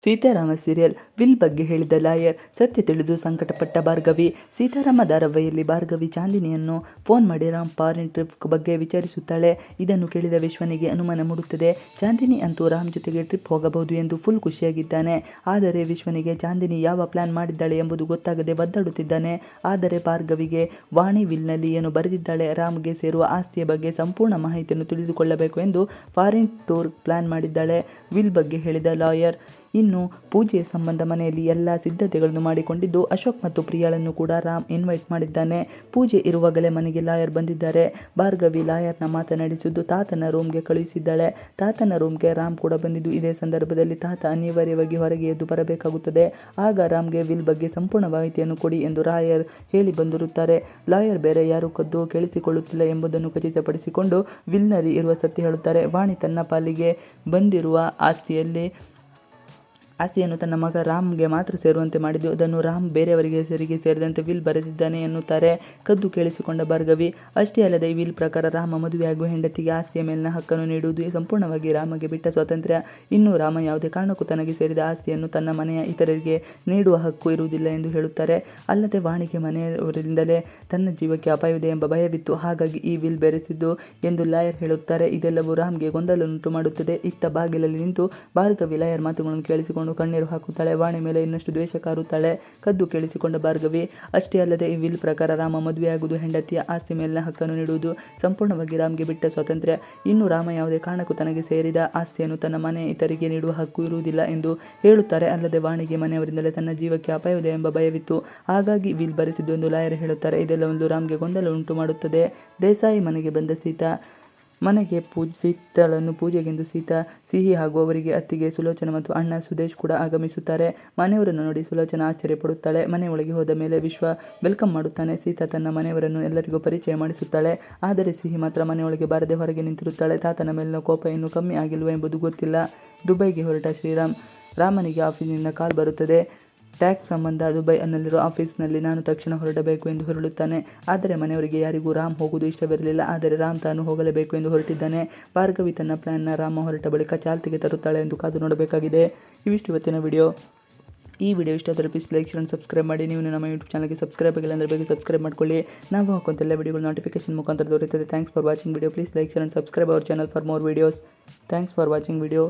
Seetharama serial will ಬಗ್ಗೆ ಹೇಳಿದ lawyer. ಸತ್ಯ ತಿಳಿದು ಸಂಕಟಪಟ್ಟ ಭಾರ್ಗವಿ. ಸೀತಾರಾಮ ಧಾರಾವಾಹಿಯಲ್ಲಿ ಭಾರ್ಗವಿ ಚಾಂದಿನಿಯನ್ನು ಫೋನ್ ಮಾಡಿ ರಾಮ್ ಫಾರಿನ್ ಟ್ರಿಪ್ ಬಗ್ಗೆ ವಿಚಾರಿಸುತ್ತಾಳೆ. ಇದನ್ನು ಕೇಳಿದ ವಿಶ್ವನಿಗೆ ಅನುಮಾನ ಮೂಡುತ್ತದೆ. ಚಾಂದಿನಿ ಅಂತೂ ರಾಮ್ ಜೊತೆಗೆ ಟ್ರಿಪ್ ಹೋಗಬಹುದು ಎಂದು ಫುಲ್ ಖುಷಿಯಾಗಿದ್ದಾನೆ. ಆದರೆ ವಿಶ್ವನಿಗೆ ಚಾಂದಿನಿ ಯಾವ ಪ್ಲಾನ್ ಮಾಡಿದ್ದಾಳೆ ಎಂಬುದು ಗೊತ್ತಾಗದೆ ಒದ್ದಾಡುತ್ತಿದ್ದಾನೆ. ಆದರೆ ಭಾರ್ಗವಿಗೆ ವಾಣಿ ವಿಲ್ನಲ್ಲಿ ಏನು ಬರೆದಿದ್ದಾಳೆ, ರಾಮ್ಗೆ ಸೇರುವ ಆಸ್ತಿಯ ಬಗ್ಗೆ ಸಂಪೂರ್ಣ ಮಾಹಿತಿಯನ್ನು ತಿಳಿದುಕೊಳ್ಳಬೇಕು ಎಂದು ಫಾರಿನ್ ಟೂರ್ ಪ್ಲಾನ್ ಮಾಡಿದ್ದಾಳೆ. ವಿಲ್ ಬಗ್ಗೆ ಹೇಳಿದ ಲಾಯರ್. ಇನ್ನು ಪೂಜೆಯ ಸಂಬಂಧ ಮನೆಯಲ್ಲಿ ಎಲ್ಲ ಸಿದ್ಧತೆಗಳನ್ನು ಮಾಡಿಕೊಂಡಿದ್ದು ಅಶೋಕ್ ಮತ್ತು ಪ್ರಿಯಾಳನ್ನು ಕೂಡ ರಾಮ್ ಇನ್ವೈಟ್ ಮಾಡಿದ್ದಾನೆ. ಪೂಜೆ ಇರುವಾಗಲೇ ಮನೆಗೆ ಲಾಯರ್ ಬಂದಿದ್ದಾರೆ. ಭಾರ್ಗವಿ ಲಾಯರ್ನ ಮಾತನಾಡಿಸಿದ್ದು ತಾತನ ರೂಮ್ಗೆ ಕಳುಹಿಸಿದ್ದಾಳೆ. ತಾತನ ರೂಮ್ಗೆ ರಾಮ್ ಕೂಡ ಬಂದಿದ್ದು ಇದೇ ಸಂದರ್ಭದಲ್ಲಿ ತಾತ ಅನಿವಾರ್ಯವಾಗಿ ಹೊರಗೆ ಎದ್ದು ಬರಬೇಕಾಗುತ್ತದೆ. ಆಗ ರಾಮ್ಗೆ ವಿಲ್ ಬಗ್ಗೆ ಸಂಪೂರ್ಣ ಮಾಹಿತಿಯನ್ನು ಕೊಡಿ ಎಂದು ಲಾಯರ್ ಹೇಳಿ ಬಂದಿರುತ್ತಾರೆ. ಲಾಯರ್ ಬೇರೆ ಯಾರು ಕದ್ದು ಕೇಳಿಸಿಕೊಳ್ಳುತ್ತಿಲ್ಲ ಎಂಬುದನ್ನು ಖಚಿತಪಡಿಸಿಕೊಂಡು ವಿಲ್ನಲ್ಲಿ ಇರುವ ಸತ್ಯ ಹೇಳುತ್ತಾರೆ. ವಾಣಿ ತನ್ನ ಪಾಲಿಗೆ ಬಂದಿರುವ ಆಸ್ತಿಯನ್ನು ತನ್ನ ಮಗ ರಾಮ್ಗೆ ಮಾತ್ರ ಸೇರುವಂತೆ ಮಾಡಿದ್ದು ಅದನ್ನು ರಾಮ್ ಬೇರೆಯವರಿಗೆ ಹೆಸರಿಗೆ ಸೇರಿದಂತೆ ವಿಲ್ ಬರೆದಿದ್ದಾನೆ ಎನ್ನುತ್ತಾರೆ. ಕದ್ದು ಕೇಳಿಸಿಕೊಂಡ ಭಾರ್ಗವಿ. ಅಷ್ಟೇ ಅಲ್ಲದೆ ವಿಲ್ ಪ್ರಕಾರ ರಾಮ ಮದುವೆಯಾಗುವ ಹೆಂಡತಿಗೆ ಆಸ್ತಿಯ ಮೇಲಿನ ಹಕ್ಕನ್ನು ನೀಡುವುದು ಸಂಪೂರ್ಣವಾಗಿ ರಾಮಗೆ ಬಿಟ್ಟ ಸ್ವಾತಂತ್ರ್ಯ. ಇನ್ನು ರಾಮ ಯಾವುದೇ ಕಾರಣಕ್ಕೂ ತನಗೆ ಸೇರಿದ ಆಸ್ತಿಯನ್ನು ತನ್ನ ಮನೆಯ ಇತರರಿಗೆ ನೀಡುವ ಹಕ್ಕು ಇರುವುದಿಲ್ಲ ಎಂದು ಹೇಳುತ್ತಾರೆ. ಅಲ್ಲದೆ ವಾಣಿಗೆ ಮನೆಯವರಿಂದಲೇ ತನ್ನ ಜೀವಕ್ಕೆ ಅಪಾಯವಿದೆ ಎಂಬ ಭಯವಿತ್ತು, ಹಾಗಾಗಿ ಈ ವಿಲ್ ಬೆರೆಸಿದ್ದು ಎಂದು ಲಾಯರ್ ಹೇಳುತ್ತಾರೆ. ಇದೆಲ್ಲವೂ ರಾಮ್ಗೆ ಗೊಂದಲವನ್ನುಂಟು ಮಾಡುತ್ತದೆ. ಇತ್ತ ಬಾಗಿಲಲ್ಲಿ ನಿಂತು ಭಾರ್ಗವಿ ಲಾಯರ್ ಮಾತುಗಳನ್ನು ಕೇಳಿಸಿಕೊಂಡು ಕಣ್ಣೀರು ಹಾಕುತ್ತಾಳೆ. ವಾಣಿ ಮೇಲೆ ಇನ್ನಷ್ಟು ದ್ವೇಷ ಕಾರುತ್ತಾಳೆ. ಕದ್ದು ಕೇಳಿಸಿಕೊಂಡ ಭಾರ್ಗವಿ. ಅಷ್ಟೇ ಅಲ್ಲದೆ ಈ ವಿಲ್ ಪ್ರಕಾರ ರಾಮ ಮದುವೆಯಾಗುವುದು ಹೆಂಡತಿಯ ಆಸ್ತಿ ಮೇಲಿನ ಹಕ್ಕನ್ನು ನೀಡುವುದು ಸಂಪೂರ್ಣವಾಗಿ ರಾಮ್ಗೆ ಬಿಟ್ಟ ಸ್ವಾತಂತ್ರ್ಯ. ಇನ್ನು ರಾಮ ಯಾವುದೇ ಕಾರಣಕ್ಕೂ ತನಗೆ ಸೇರಿದ ಆಸ್ತಿಯನ್ನು ತನ್ನ ಮನೆಯ ಇತರಿಗೆ ನೀಡುವ ಹಕ್ಕು ಇರುವುದಿಲ್ಲ ಎಂದು ಹೇಳುತ್ತಾರೆ. ಅಲ್ಲದೆ ವಾಣಿಗೆ ಮನೆಯವರಿಂದಲೇ ತನ್ನ ಜೀವಕ್ಕೆ ಅಪಾಯವಿದೆ ಎಂಬ ಭಯವಿತ್ತು, ಹಾಗಾಗಿ ವಿಲ್ ಬರೆಸಿದ್ದು ಎಂದು ಲಾಯರ್ ಹೇಳುತ್ತಾರೆ. ಇದೆಲ್ಲವೊಂದು ರಾಮ್ಗೆ ಗೊಂದಲ ಉಂಟು ಮಾಡುತ್ತದೆ. ದೇಸಾಯಿ ಮನೆಗೆ ಬಂದ ಸೀತಾ. ಮನೆಗೆ ಸೀತಾಳನ್ನು ಪೂಜೆಗೆಂದು ಸೀತಾ, ಸಿಹಿ ಹಾಗೂ ಅವರಿಗೆ ಅತ್ತಿಗೆ ಸುಲೋಚನಾ ಮತ್ತು ಅಣ್ಣ ಸುದೇಶ್ ಕೂಡ ಆಗಮಿಸುತ್ತಾರೆ. ಮನೆಯವರನ್ನು ನೋಡಿ ಸುಲೋಚನಾ ಆಶ್ಚರ್ಯಪಡುತ್ತಾಳೆ. ಮನೆಯೊಳಗೆ ಹೋದ ಮೇಲೆ ವಿಶ್ವ ವೆಲ್ಕಮ್ ಮಾಡುತ್ತಾನೆ. ಸೀತಾ ತನ್ನ ಮನೆಯವರನ್ನು ಎಲ್ಲರಿಗೂ ಪರಿಚಯ ಮಾಡಿಸುತ್ತಾಳೆ. ಆದರೆ ಸಿಹಿ ಮಾತ್ರ ಮನೆಯೊಳಗೆ ಬಾರದೆ ಹೊರಗೆ ನಿಂತಿರುತ್ತಾಳೆ. ತಾತನ ಮೇಲಿನ ಕೋಪ ಇನ್ನೂ ಕಮ್ಮಿ ಆಗಿಲ್ವ ಎಂಬುದು ಗೊತ್ತಿಲ್ಲ. ದುಬೈಗೆ ಹೊರಟ ಶ್ರೀರಾಮ್. ರಾಮನಿಗೆ ಆಫೀಸಿನಿಂದ ಕಾಲ್ ಬರುತ್ತದೆ. ಟ್ಯಾಕ್ಸ್ ಸಂಬಂಧ ದುಬೈನಲ್ಲಿರುವ ಆಫೀಸ್ನಲ್ಲಿ ನಾನು ತಕ್ಷಣ ಹೊರಡಬೇಕು ಎಂದು ಹೊರಡುತ್ತಾನೆ. ಆದರೆ ಮನೆಯವರಿಗೆ ಯಾರಿಗೂ ರಾಮ್ ಹೋಗುವುದು ಇಷ್ಟವಿರಲಿಲ್ಲ. ಆದರೆ ರಾಮ್ ತಾನು ಹೋಗಲೇಬೇಕು ಎಂದು ಹೊರಟಿದ್ದಾನೆ. ಭಾರ್ಗವಿ ತನ್ನ ಪ್ಲಾನ್ನ ರಾಮ ಹೊರಟ ಬಳಿಕ ಚಾಲ್ತಿಗೆ ತರುತ್ತಾಳೆ ಎಂದು ಕಾದು ನೋಡಬೇಕಾಗಿದೆ. ಇವಿಷ್ಟು ಇವತ್ತಿನ ವಿಡಿಯೋ. ಈ ವಿಡಿಯೋ ಇಷ್ಟ ಆದರೆ ಪ್ಲೀಸ್ ಲೈಕ್ ಶೇರ್ ಸಬ್ಸ್ಕ್ರೈಬ್ ಮಾಡಿ. ನೀವು ನಮ್ಮ ಯೂಟ್ಯೂಬ್ ಚಾನಲ್ಗೆ ಸಬ್ಸ್ಕ್ರೈಬ್ ಆಗಿಲ್ಲ ಅಂದರೆ ಬೇಗ ಸಬ್ಸ್ಕ್ರೈಬ್ ಮಾಡ್ಕೊಳ್ಳಿ. ನಾವು ಹಾಕುವಂಥ ಎಲ್ಲ ವಿಡಿಯೋಗಳು ನೋಟಿಫಿಕೇಶನ್ ಮುಖಾಂತರ ದೊರೆಯುತ್ತದೆ. Thanks for watching video. Please like share subscribe our channel for more videos. Thanks for watching video.